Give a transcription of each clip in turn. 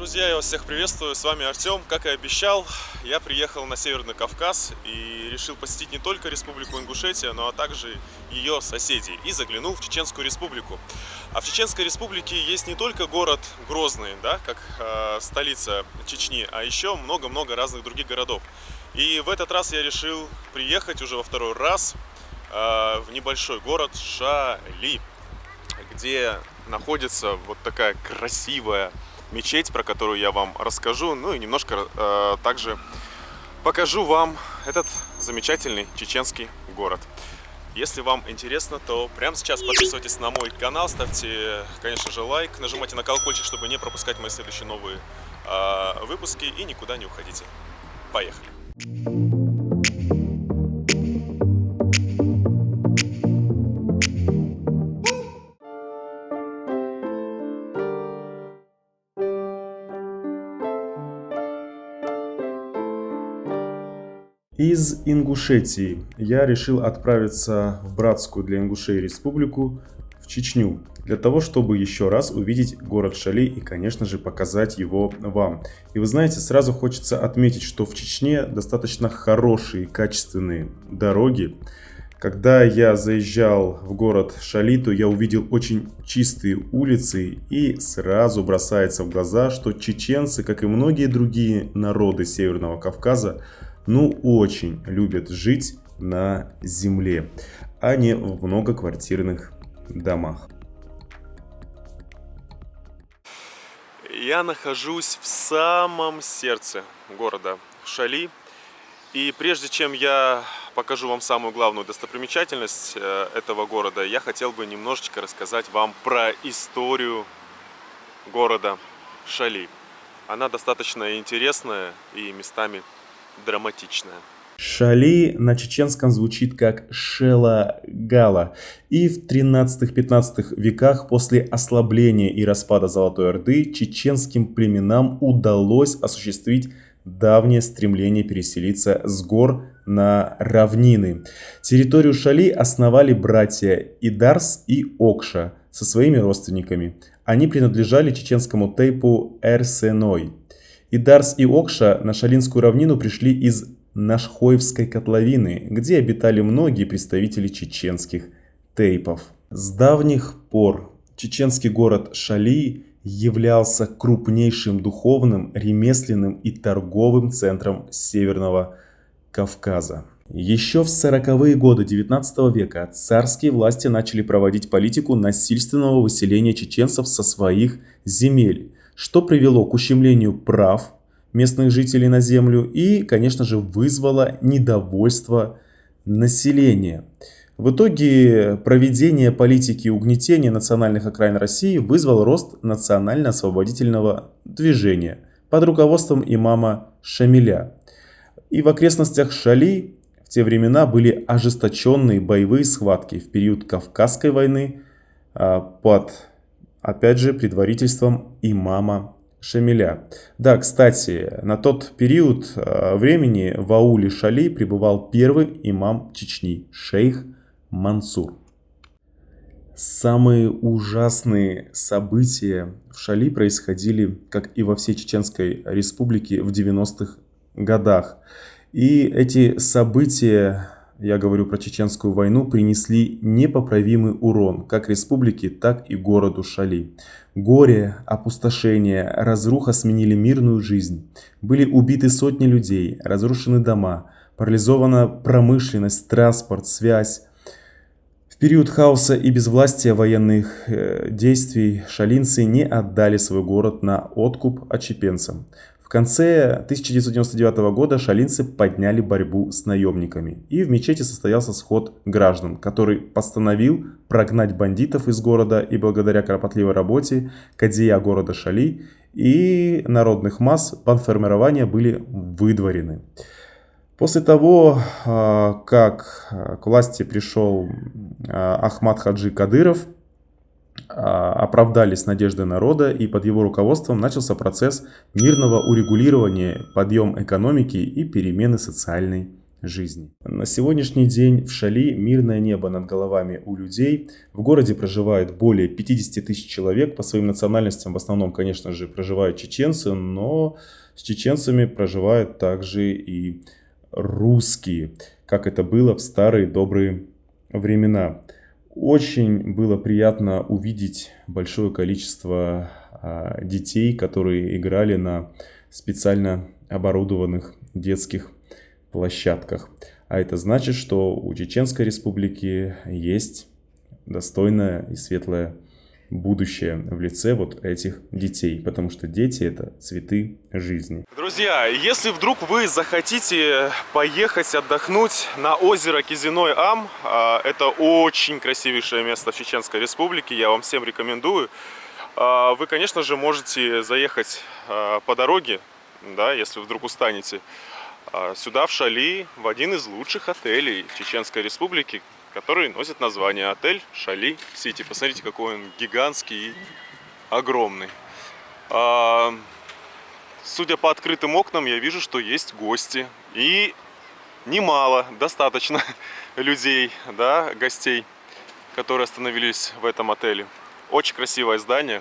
Друзья, я вас всех приветствую, с вами Артем. Как и обещал, я приехал на Северный Кавказ и решил посетить не только Республику Ингушетия, но также ее соседей и заглянул в Чеченскую Республику. А в Чеченской Республике есть не только город Грозный, да, как столица Чечни, а еще много-много разных других городов. И в этот раз я решил приехать уже во второй раз в небольшой город Шали, где находится вот такая красивая мечеть, про которую я вам расскажу, ну и немножко также покажу вам этот замечательный чеченский город. Если вам интересно, то прямо сейчас подписывайтесь на мой канал, ставьте, конечно же, лайк, нажимайте на колокольчик, чтобы не пропускать мои следующие новые выпуски, и никуда не уходите. Поехали! Из Ингушетии я решил отправиться в братскую для ингушей республику, в Чечню, для того, чтобы еще раз увидеть город Шали и, конечно же, показать его вам. И вы знаете, сразу хочется отметить, что в Чечне достаточно хорошие, качественные дороги. Когда я заезжал в город Шали, то я увидел очень чистые улицы, и сразу бросается в глаза, что чеченцы, как и многие другие народы Северного Кавказа, очень любят жить на земле, а не в многоквартирных домах. Я нахожусь в самом сердце города Шали. И прежде чем я покажу вам самую главную достопримечательность этого города, я хотел бы немножечко рассказать вам про историю города Шали. Она достаточно интересная и местами драматичная. Шали на чеченском звучит как Шела-Гала, и в 13-15 веках после ослабления и распада Золотой Орды чеченским племенам удалось осуществить давнее стремление переселиться с гор на равнины. Территорию Шали основали братья Идарс и Окша со своими родственниками. Они принадлежали чеченскому тейпу Эрсеной. Идарс и Окша на Шалинскую равнину пришли из Нашхоевской котловины, где обитали многие представители чеченских тейпов. С давних пор чеченский город Шали являлся крупнейшим духовным, ремесленным и торговым центром Северного Кавказа. Еще в 40-е годы 19 века царские власти начали проводить политику насильственного выселения чеченцев со своих земель, что привело к ущемлению прав местных жителей на землю и, конечно же, вызвало недовольство населения. В итоге проведение политики угнетения национальных окраин России вызвал рост национально-освободительного движения под руководством имама Шамиля. И в окрестностях Шали в те времена были ожесточенные боевые схватки в период Кавказской войны под, опять же, предводительством имама Шамиля. Да, кстати, на тот период времени в ауле Шали пребывал первый имам Чечни, шейх Мансур. Самые ужасные события в Шали происходили, как и во всей Чеченской республике, в 90-х годах. И эти события, я говорю про Чеченскую войну, принесли непоправимый урон как республике, так и городу Шали. Горе, опустошение, разруха сменили мирную жизнь. Были убиты сотни людей, разрушены дома, парализована промышленность, транспорт, связь. В период хаоса и безвластия военных действий шалинцы не отдали свой город на откуп отщепенцам. В конце 1999 года шалинцы подняли борьбу с наемниками, и в мечети состоялся сход граждан, который постановил прогнать бандитов из города, и благодаря кропотливой работе кадия города Шали и народных масс бандформирования были выдворены. После того, как к власти пришел Ахмад Хаджи Кадыров, оправдались надежды народа, и под его руководством начался процесс мирного урегулирования, подъем экономики и перемены социальной жизни. На сегодняшний день в Шали мирное небо над головами у людей. В городе проживает более 50 тысяч человек. По своим национальностям в основном, конечно же, проживают чеченцы, но с чеченцами проживают также и русские, как это было в старые добрые времена. Очень было приятно увидеть большое количество детей, которые играли на специально оборудованных детских площадках. А это значит, что у Чеченской Республики есть достойное и светлое будущее в лице вот этих детей, потому что дети — это цветы жизни. Друзья, если вдруг вы захотите поехать отдохнуть на озеро Кизиной-Ам, это очень красивейшее место в Чеченской Республике, я вам всем рекомендую. Вы, конечно же, можете заехать по дороге, да, если вдруг устанете, сюда, в Шали, в один из лучших отелей Чеченской Республики, который носит название отель Шали Сити. Посмотрите, какой он гигантский и огромный. Судя по открытым окнам, я вижу, что есть гости. И немало, достаточно людей, да, гостей, которые остановились в этом отеле. Очень красивое здание.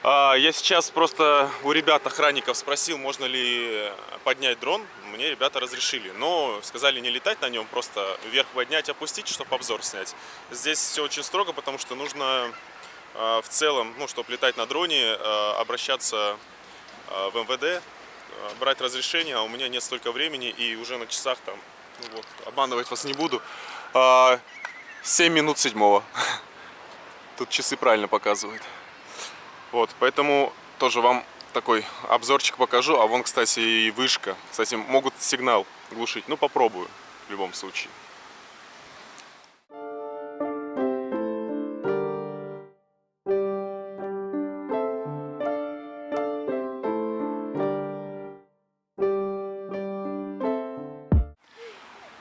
Я сейчас просто у ребят-охранников спросил, можно ли поднять дрон. Мне ребята разрешили, но сказали не летать на нем, просто вверх поднять, опустить, чтобы обзор снять. Здесь все очень строго, потому что нужно в целом, ну, чтобы летать на дроне, обращаться в МВД, брать разрешение, а у меня нет столько времени, и уже на часах там, ну вот, обманывать вас не буду, 7 минут 7. Тут часы правильно показывают. Вот, поэтому тоже вам такой обзорчик покажу. А вон, кстати, и вышка. Кстати, могут сигнал глушить. Ну, попробую в любом случае.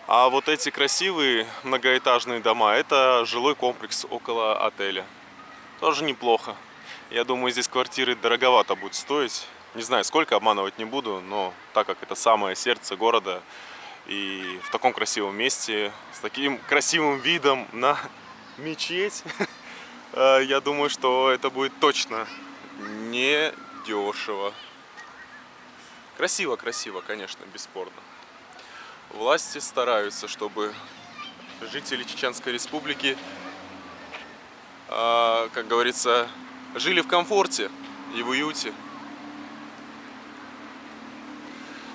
А вот эти красивые многоэтажные дома — это жилой комплекс около отеля. Тоже неплохо. Я думаю, здесь квартиры дороговато будет стоить. Не знаю, сколько, обманывать не буду, но так как это самое сердце города и в таком красивом месте, с таким красивым видом на мечеть, я думаю, что это будет точно не дешево. Красиво, красиво, конечно, бесспорно. Власти стараются, чтобы жители Чеченской Республики, как говорится, жили в комфорте и в уюте.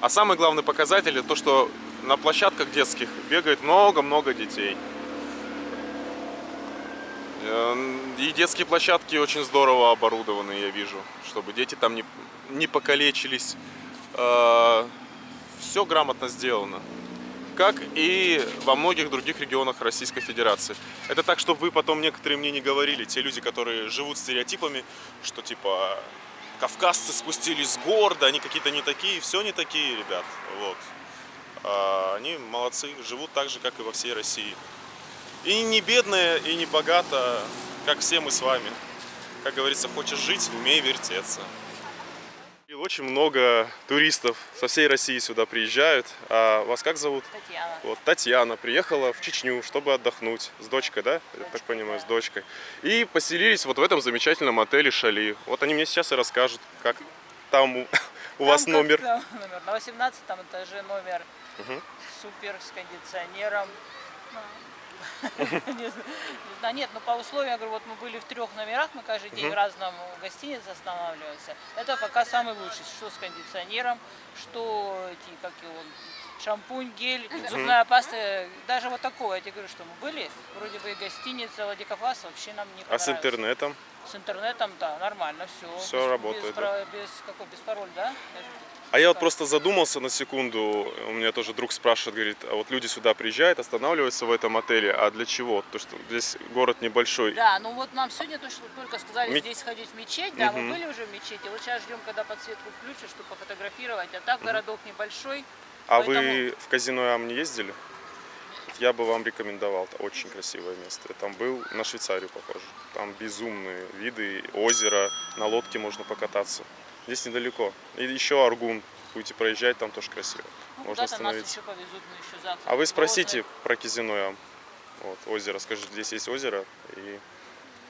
А самый главный показатель — это то, что на площадках детских бегает много-много детей. И детские площадки очень здорово оборудованы, я вижу, чтобы дети там не покалечились. Все грамотно сделано. Как и во многих других регионах Российской Федерации. Это так, чтобы вы потом некоторые мне не говорили, те люди, которые живут стереотипами, что типа кавказцы спустились с гор, да, они какие-то не такие, все не такие, ребят. Вот. Они молодцы, живут так же, как и во всей России. И не бедные, и не богато, как все мы с вами. Как говорится, хочешь жить, умей вертеться. Очень много туристов со всей России сюда приезжают. А вас как зовут? Татьяна. Вот, Татьяна приехала в Чечню, чтобы отдохнуть. С дочкой, да? Я так понимаю, с дочкой. И поселились вот в этом замечательном отеле Шали. Вот они мне сейчас и расскажут, как там у вас номер. На 18 этаже номер. Супер, с кондиционером. Не знаю, нет, но по условиям, я говорю, вот мы были в 3 номерах, мы каждый день в разном гостинице останавливаемся. Это пока самый лучший, что с кондиционером, что эти, как его, шампунь, гель, зубная паста, даже вот такого, я тебе говорю, что мы были, вроде бы и гостиница, Владикавказ вообще нам не понравилось. А с интернетом? С интернетом, да, нормально, все. Все работает, да? Без пароль, да? А я вот просто задумался на секунду, у меня тоже друг спрашивает, говорит, а вот люди сюда приезжают, останавливаются в этом отеле, а для чего? То, что здесь город небольшой. Да, ну вот нам сегодня только сказали здесь ходить в мечеть, да, мы Мгм. были уже в мечети, вот сейчас ждем, когда подсветку включат, чтобы пофотографировать, а так городок небольшой. А поэтому- вы в казино Ам не ездили? Я бы вам рекомендовал, это очень красивое место. Я там был, на Швейцарию похоже. Там безумные виды, озеро, на лодке можно покататься. Здесь недалеко. И еще Аргун. Будете проезжать, там тоже красиво. Ну, Можно куда-то нас остановиться. еще повезут, мы еще завтра. А вы в спросите Грозный. про Кизино. Вот, озеро. Скажите, здесь есть озеро. И,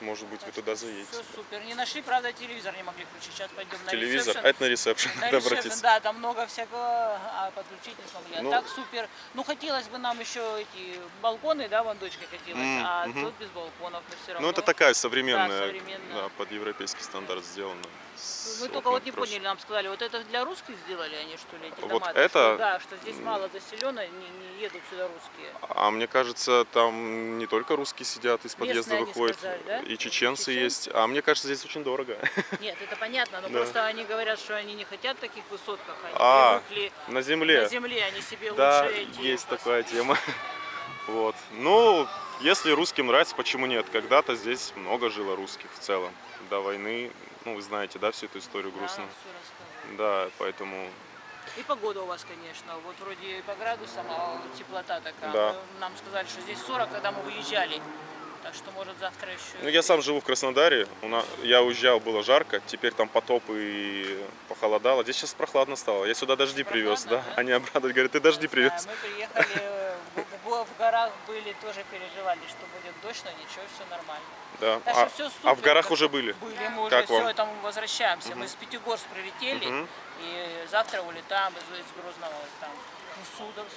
может быть, вы туда заедете. Все супер. Не нашли, правда, телевизор не могли включить. Сейчас пойдем на Телевизор. ресепшн. А это на ресепшн. На Надо ресепшн, обратиться. да, там много всякого, а подключить не смогли. А Ну. так супер. Ну, хотелось бы нам еще эти балконы, да, вон дочке хотелось, а тут без балконов мы все равно. Ну, это такая современная, Да, современная. да, под европейский стандарт сделана. Мы только вот не поняли, нам сказали, вот это для русских сделали они, что ли, эти Вот дома? это- Что, да, что здесь мало заселено, не едут сюда русские. А мне кажется, там не только русские сидят, из подъезда Местные, они выходят, сказали, да? и чеченцы Чеченцы? есть. А мне кажется, здесь очень дорого. Нет, это понятно, но Да. просто они говорят, что они не хотят таких высотках, они А, привыкли на земле. на земле, они себе Да, лучше эти есть посадки. такая тема. Вот. Ну, если русским нравится, почему нет? Когда-то здесь много жило русских в целом. До войны, ну, вы знаете, да, всю эту историю Да, грустную. всё рассказывают. Да, поэтому... И погода у вас, конечно, вот вроде и по градусам, а теплота такая. Да. Нам сказали, что здесь 40, когда мы выезжали. Так что, может, завтра еще... Ну, я сам живу в Краснодаре. Я уезжал, было жарко, теперь там потоп и похолодало. Здесь сейчас прохладно стало. Я сюда дожди привез, да? Прохладно, да? Они обрадовались, говорят, ты дожди привез. Мы приехали, в горах были, тоже переживали, что будет дождь, но ничего, все нормально. Да. Так что всё супер. А в горах уже были? Были, мы уже Как вам? все, это мы возвращаемся. Мы с Пятигорск прилетели, Мгм. и завтра улетаем из Грозного. Там.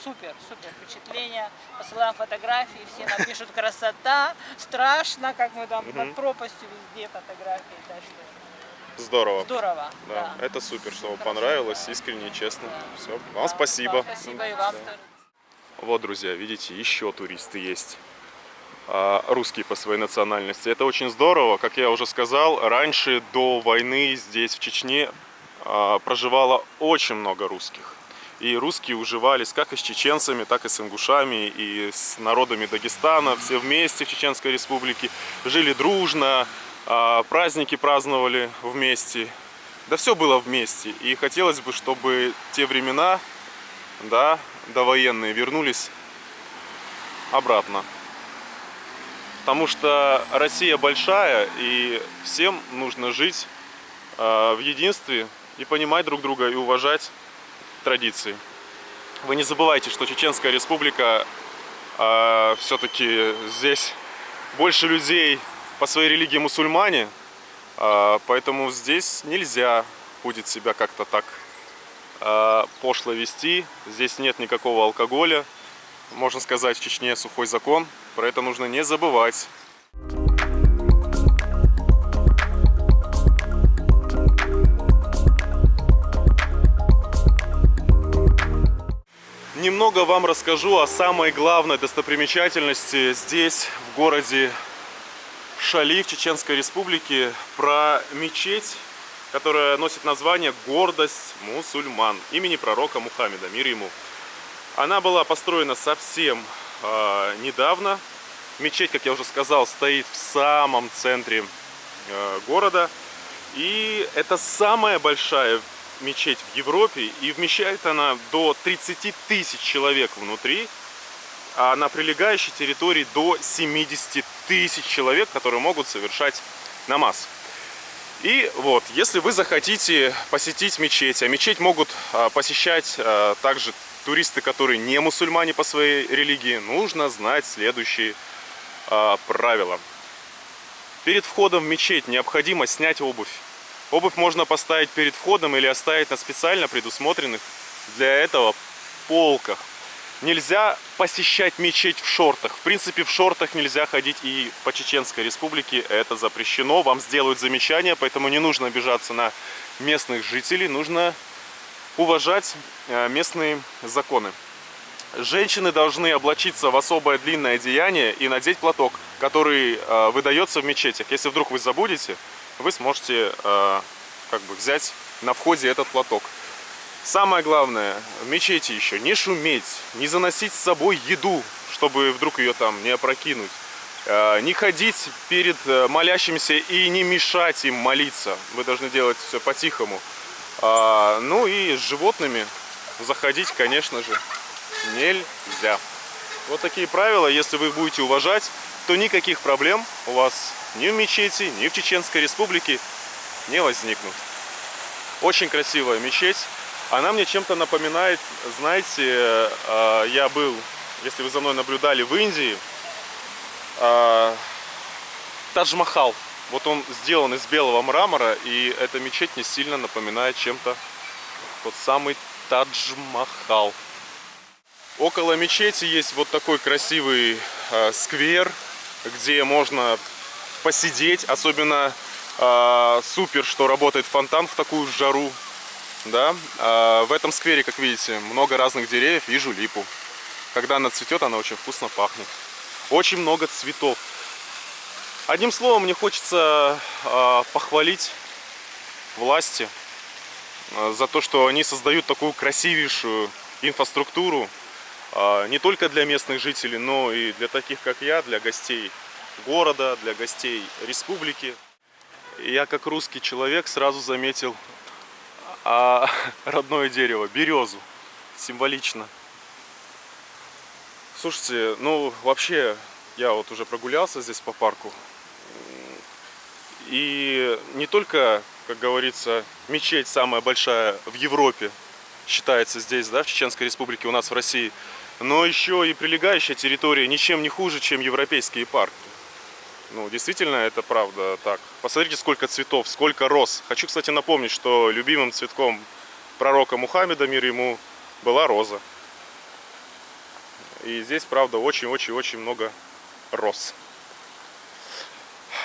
Супер, супер впечатление. Посылаем фотографии, все нам пишут красота, страшно, как мы там под пропастью везде фотографии. Так что Здорово. здорово. Да, Да. это супер, что вам Хорошо, понравилось, да. искренне и честно. Да. Все, Да, вам спасибо. да, спасибо и вам. Вот, друзья, видите, еще туристы есть. Русские по своей национальности. Это очень здорово. Как я уже сказал, раньше, до войны здесь, в Чечне, проживало очень много русских. И русские уживались как и с чеченцами, так и с ингушами, и с народами Дагестана. Все вместе в Чеченской Республике жили дружно, праздники праздновали вместе. Да все было вместе. И хотелось бы, чтобы те времена, да, довоенные, вернулись обратно. Потому что Россия большая, и всем нужно жить в единстве и понимать друг друга и уважать традиции. Вы не забывайте, что Чеченская Республика все-таки здесь больше людей по своей религии мусульмане, поэтому здесь нельзя будет себя как-то так пошло вести. Здесь нет никакого алкоголя. Можно сказать, в Чечне сухой закон. Про это нужно не забывать. Немного вам расскажу о самой главной достопримечательности здесь, в городе Шали, в Чеченской Республике, про мечеть, которая носит название «Гордость мусульман» имени пророка Мухаммеда, мир ему. Она была построена совсем недавно. Мечеть, как я уже сказал, стоит в самом центре города. И это самая большая мечеть в Европе. И вмещает она до 30 тысяч человек внутри. А на прилегающей территории до 70 тысяч человек, которые могут совершать намаз. И вот, если вы захотите посетить мечеть, а мечеть могут посещать также туристы, которые не мусульмане по своей религии, нужно знать следующие правила. Перед входом в мечеть необходимо снять обувь. Обувь можно поставить перед входом или оставить на специально предусмотренных для этого полках. Нельзя посещать мечеть в шортах. В принципе, в шортах нельзя ходить и по Чеченской Республике. Это запрещено. Вам сделают замечание, поэтому не нужно обижаться на местных жителей. Нужно уважать местные законы. Женщины должны облачиться в особое длинное одеяние и надеть платок, который выдается в мечетях. Если вдруг вы забудете, вы сможете взять на входе этот платок. Самое главное, в мечети еще не шуметь, не заносить с собой еду, чтобы вдруг ее там не опрокинуть. Не ходить перед молящимся и не мешать им молиться. Вы должны делать все по-тихому. Ну и с животными заходить, конечно же, нельзя. Вот такие правила. Если вы будете уважать, то никаких проблем у вас ни в мечети, ни в Чеченской Республике не возникнут. Очень красивая мечеть. Она мне чем-то напоминает, знаете, я был, если вы за мной наблюдали, в Индии, Тадж-Махал. Вот он сделан из белого мрамора, и эта мечеть мне сильно напоминает чем-то тот самый Тадж-Махал. Около мечети есть вот такой красивый сквер, где можно посидеть. Особенно супер, что работает фонтан в такую жару. Да? В этом сквере, как видите, много разных деревьев. Вижу липу. Когда она цветет, она очень вкусно пахнет. Очень много цветов. Одним словом, мне хочется похвалить власти за то, что они создают такую красивейшую инфраструктуру не только для местных жителей, но и для таких, как я, для гостей города, для гостей республики. И я, как русский человек, сразу заметил родное дерево, березу, символично. Слушайте, ну вообще, я вот уже прогулялся здесь по парку. И не только, как говорится, мечеть самая большая в Европе считается здесь, да, в Чеченской Республике, у нас в России, но еще и прилегающая территория ничем не хуже, чем европейские парки. Ну, действительно, это правда так. Посмотрите, сколько цветов, сколько роз. Хочу, кстати, напомнить, что любимым цветком пророка Мухаммеда, мир ему, была роза. И здесь, правда, очень-очень-очень много роз.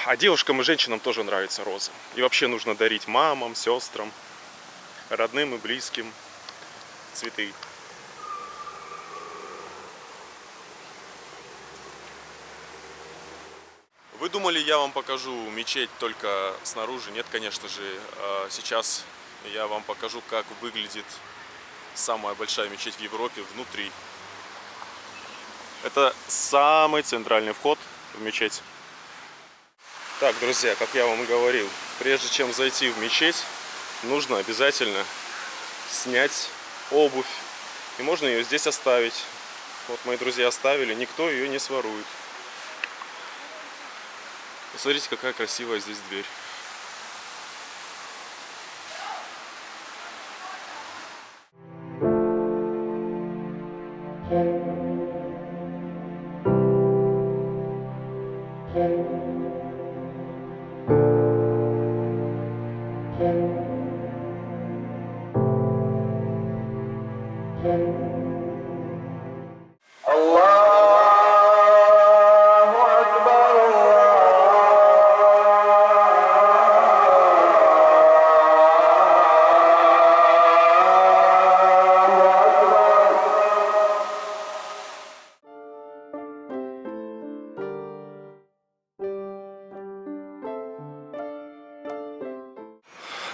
А девушкам и женщинам тоже нравятся розы. И вообще нужно дарить мамам, сестрам, родным и близким цветы. Вы думали, я вам покажу мечеть только снаружи? Нет, конечно же. Сейчас я вам покажу, как выглядит самая большая мечеть в Европе внутри. Это самый центральный вход в мечеть. Так, друзья, как я вам и говорил, прежде чем зайти в мечеть, нужно обязательно снять обувь. И можно ее здесь оставить. Вот мои друзья оставили, никто ее не сворует. Посмотрите, какая красивая здесь дверь.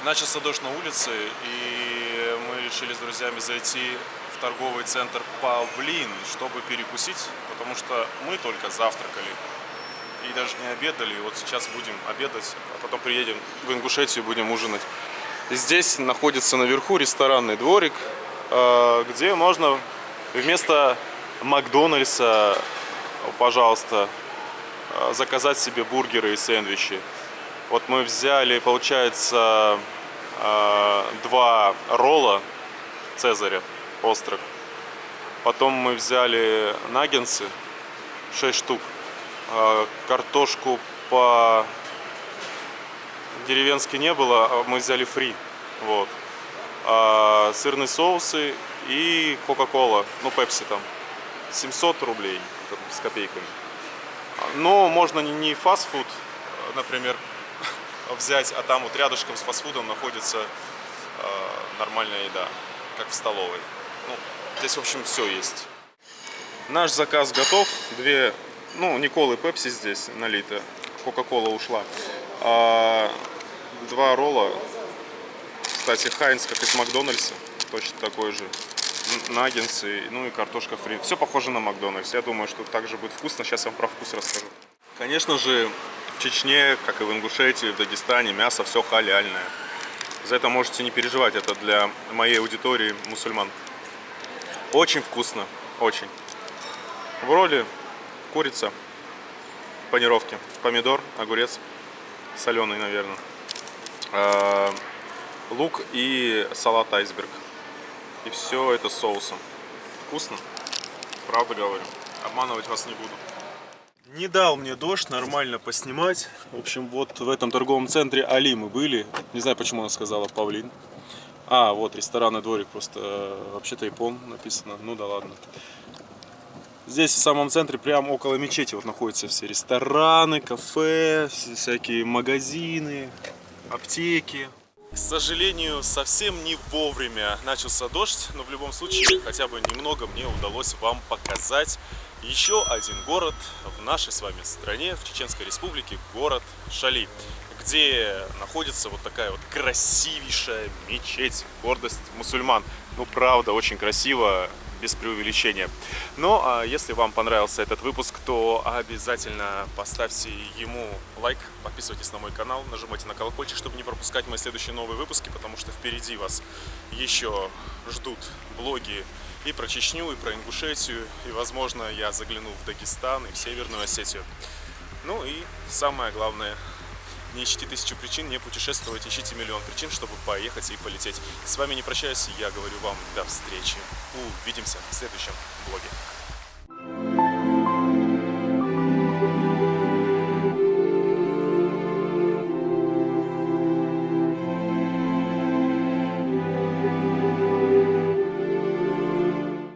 Начался дождь на улице, и мы решили с друзьями зайти в торговый центр Павлин, чтобы перекусить, потому что мы только завтракали и даже не обедали. И вот сейчас будем обедать, а потом приедем в Ингушетию и будем ужинать. И здесь находится наверху ресторанный дворик, где можно вместо Макдональдса, пожалуйста, заказать себе бургеры и сэндвичи. Вот мы взяли, получается, 2 ролла Цезаря острых. Потом мы взяли наггетсы 6 штук. Картошку по-деревенски не было, а мы взяли фри. Вот. Сырные соусы и кока-кола, ну пепси там. 700 рублей с копейками. Но можно не фастфуд, например, взять, а там вот рядышком с фастфудом находится нормальная еда, как в столовой. Ну, здесь, в общем, все есть. Наш заказ готов. 2, ну, не колы, пепси здесь налито. Кока-кола ушла. 2 ролла. Кстати, Хайнс, как из Макдональдса. Точно такой же. Наггетсы, ну и картошка фри. Все похоже на Макдональдс. Я думаю, что также будет вкусно. Сейчас я вам про вкус расскажу. Конечно же, в Чечне, как и в Ингушетии, в Дагестане, мясо все халяльное. За это можете не переживать, это для моей аудитории мусульман. Очень вкусно, очень. В роли курица, панировки, помидор, огурец, соленый, наверное. лук и салат айсберг. И все это соусом. Вкусно? Правда говорю. Обманывать вас не буду. Не дал мне дождь нормально поснимать. В общем, вот в этом торговом центре Али мы были. Не знаю, почему она сказала Павлин. А, вот ресторанный дворик, просто вообще-то Япон написано. Ну да ладно. Здесь в самом центре, прямо около мечети, вот находятся все рестораны, кафе, всякие магазины, аптеки. К сожалению, совсем не вовремя начался дождь, но в любом случае, хотя бы немного мне удалось вам показать еще один город в нашей с вами стране, в Чеченской Республике, город Шали, где находится вот такая вот красивейшая мечеть, гордость мусульман. Ну, правда, очень красиво, без преувеличения. Но если вам понравился этот выпуск, то обязательно поставьте ему лайк, подписывайтесь на мой канал, нажимайте на колокольчик, чтобы не пропускать мои следующие новые выпуски, потому что впереди вас еще ждут блоги и про Чечню, и про Ингушетию, и, возможно, я загляну в Дагестан и в Северную Осетию. Ну и самое главное, не ищите 1000 причин не путешествовать, ищите миллион причин, чтобы поехать и полететь. С вами не прощаюсь, я говорю вам до встречи. Увидимся в следующем блоге.